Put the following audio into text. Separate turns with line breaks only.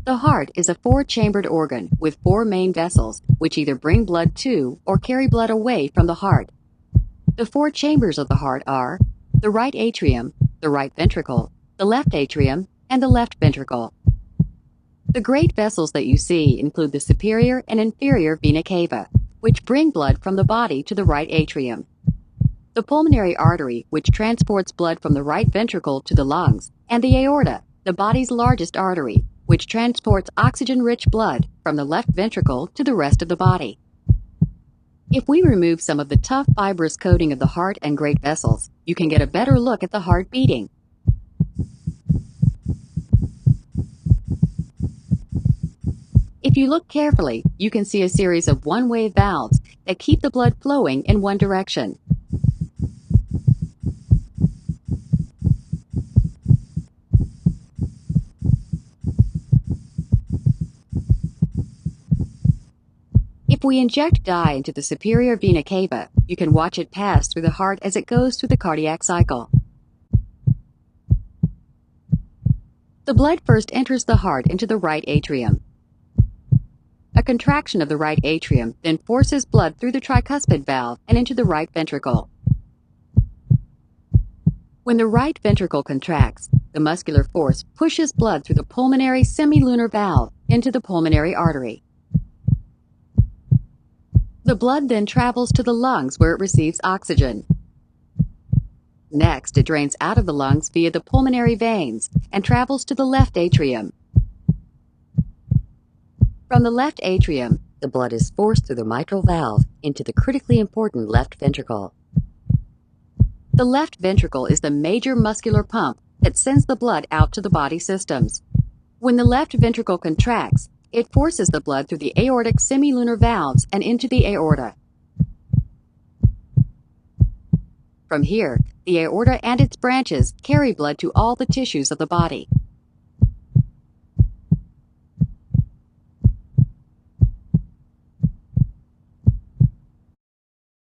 The heart is a four-chambered organ with four main vessels, which either bring blood to or carry blood away from the heart. The four chambers of the heart are the right atrium, the right ventricle, the left atrium, and the left ventricle. The great vessels that you see include the superior and inferior vena cava, which bring blood from the body to the right atrium. The pulmonary artery, which transports blood from the right ventricle to the lungs, and the aorta, the body's largest artery, which transports oxygen-rich blood from the left ventricle to the rest of the body. If we remove some of the tough fibrous coating of the heart and great vessels, you can get a better look at the heart beating. If you look carefully, you can see a series of one-way valves that keep the blood flowing in one direction. If we inject dye into the superior vena cava, you can watch it pass through the heart as it goes through the cardiac cycle. The blood first enters the heart into the right atrium. A contraction of the right atrium then forces blood through the tricuspid valve and into the right ventricle. When the right ventricle contracts, the muscular force pushes blood through the pulmonary semilunar valve into the pulmonary artery. The blood then travels to the lungs where it receives oxygen. Next, it drains out of the lungs via the pulmonary veins and travels to the left atrium. From the left atrium, the blood is forced through the mitral valve into the critically important left ventricle. The left ventricle is the major muscular pump that sends the blood out to the body systems. When the left ventricle contracts, it forces the blood through the aortic semilunar valves and into the aorta. From here, the aorta and its branches carry blood to all the tissues of the body.